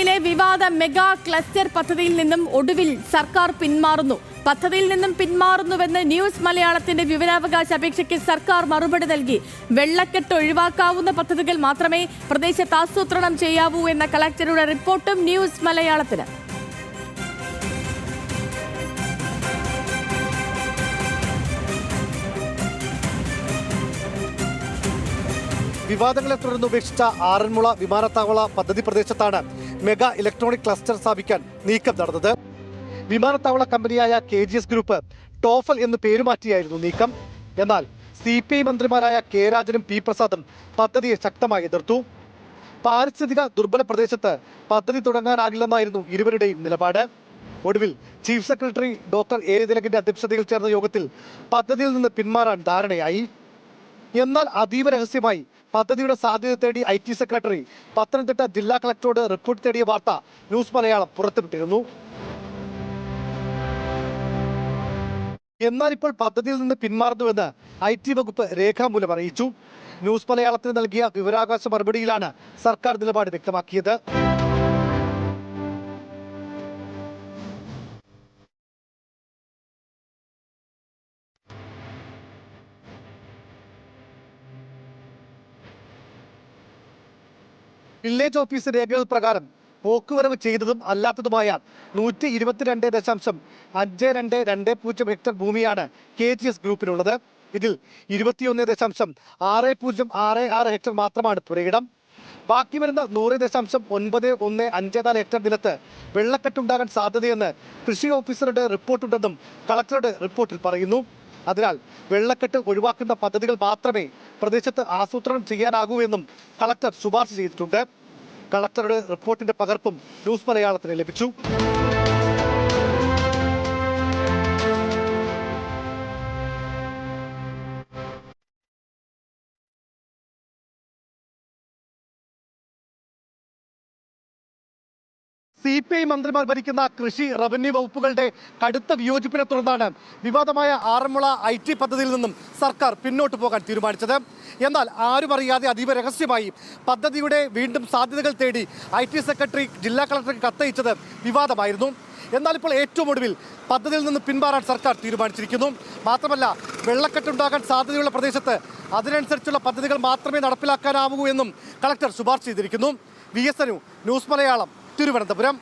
ജില്ലയിലെ വിവാദ mega cluster പദ്ധതിയിൽ നിന്നും ഒടുവിൽ സർക്കാർ പിന്മാറുന്നു. പദ്ധതിയിൽ നിന്നും പിന്മാറുന്നുവെന്ന് ന്യൂസ് മലയാളത്തിന്റെ വിവരാവകാശ അപേക്ഷയ്ക്ക് സർക്കാർ മറുപടി നൽകി. വെള്ളക്കെട്ട് ഒഴിവാക്കാവുന്ന പദ്ധതികൾ മാത്രമേ പ്രദേശത്ത് ആസൂത്രണം ചെയ്യാവൂ എന്ന കളക്ടറുടെ റിപ്പോർട്ടും ന്യൂസ് മലയാളത്തിന്. വിവാദങ്ങളെ തുടർന്ന് ഉപേക്ഷിച്ച ആറന്മുള വിമാനത്താവള പദ്ധതി പ്രദേശത്താണ് മെഗാ ഇലക്ട്രോണിക് ക്ലസ്റ്റർ സ്ഥാപിക്കാൻ നീക്കം നടന്നത്. വിമാനത്താവള കമ്പനിയായ KGS ഗ്രൂപ്പ് ടോഫൽ എന്ന് പേരുമാറ്റിയായിരുന്നു നീക്കം. എന്നാൽ CPI മന്ത്രിമാരായ K രാജനും P പ്രസാദും പദ്ധതിയെ ശക്തമായി എതിർത്തു. പാരിസ്ഥിതിക ദുർബല പ്രദേശത്ത് പദ്ധതി തുടങ്ങാനാകില്ലെന്നായിരുന്നു ഇരുവരുടെയും നിലപാട്. ഒടുവിൽ ചീഫ് സെക്രട്ടറി ഡോക്ടർ A തിലകിന്റെ അധ്യക്ഷതയിൽ ചേർന്ന യോഗത്തിൽ പദ്ധതിയിൽ നിന്ന് പിന്മാറാൻ ധാരണയായി. എന്നാൽ അതീവ രഹസ്യമായി പദ്ധതിയുടെ സാധ്യത തേടി IT സെക്രട്ടറി പത്തനംതിട്ട ജില്ലാ കളക്ടറോട് റിപ്പോർട്ട് തേടിയ വാർത്ത ന്യൂസ് മലയാളം പുറത്തുവിട്ടിരുന്നു. എന്നാൽ ഇപ്പോൾ പദ്ധതിയിൽ നിന്ന് പിന്മാറുന്നുവെന്ന് IT വകുപ്പ് രേഖാമൂലം അറിയിച്ചു. ന്യൂസ് മലയാളത്തിന് നൽകിയ വിവരാവകാശ മറുപടിയിലാണ് സർക്കാർ നിലപാട് വ്യക്തമാക്കിയത്. വില്ലേജ് ഓഫീസ് രേഖകൾ പ്രകാരം പോക്കുവരവ് ചെയ്തതും അല്ലാത്തതുമായ 122.5220 ഹെക്ടർ ഭൂമിയാണ് KGS ഗ്രൂപ്പിനുള്ളത്. ഇതിൽ 21.6066 ഹെക്ടർ മാത്രമാണ് പുരയിടം. ബാക്കി വരുന്ന 100.9154 ഹെക്ടർ നിലത്ത് വെള്ളക്കെട്ടുണ്ടാകാൻ സാധ്യതയെന്ന് കൃഷി ഓഫീസറുടെ റിപ്പോർട്ടുണ്ടെന്നും കളക്ടറുടെ റിപ്പോർട്ടിൽ പറയുന്നു. അതിനാൽ വെള്ളക്കെട്ട് ഒഴിവാക്കുന്ന പദ്ധതികൾ മാത്രമേ പ്രദേശത്ത് ആസൂത്രണം ചെയ്യാനാകൂ എന്നും കളക്ടർ ശുപാർശ ചെയ്തിട്ടുണ്ട്. കളക്ടറുടെ റിപ്പോർട്ടിന്റെ പകർപ്പും ന്യൂസ് മലയാളത്തിന് ലഭിച്ചു. CPI മന്ത്രിമാർ ഭരിക്കുന്ന കൃഷി റവന്യൂ വകുപ്പുകളുടെ കടുത്ത വിയോജിപ്പിനെ തുടർന്നാണ് വിവാദമായ ആറന്മുള IT പദ്ധതിയിൽ നിന്നും സർക്കാർ പിന്നോട്ട് പോകാൻ തീരുമാനിച്ചത്. എന്നാൽ ആരും അറിയാതെ അതീവ രഹസ്യമായി പദ്ധതിയുടെ വീണ്ടും സാധ്യതകൾ തേടി IT സെക്രട്ടറി ജില്ലാ കളക്ടർക്ക് കത്തയച്ചത് വിവാദമായിരുന്നു. എന്നാൽ ഇപ്പോൾ ഏറ്റവും ഒടുവിൽ പദ്ധതിയിൽ നിന്ന് പിന്മാറാൻ സർക്കാർ തീരുമാനിച്ചിരിക്കുന്നു. മാത്രമല്ല, വെള്ളക്കെട്ടുണ്ടാകാൻ സാധ്യതയുള്ള പ്രദേശത്ത് അതിനനുസരിച്ചുള്ള പദ്ധതികൾ മാത്രമേ നടപ്പിലാക്കാനാവൂ എന്നും കളക്ടർ ശുപാർശ ചെയ്തിരിക്കുന്നു. VSNU news Malayalam, Thiruvananthapuram.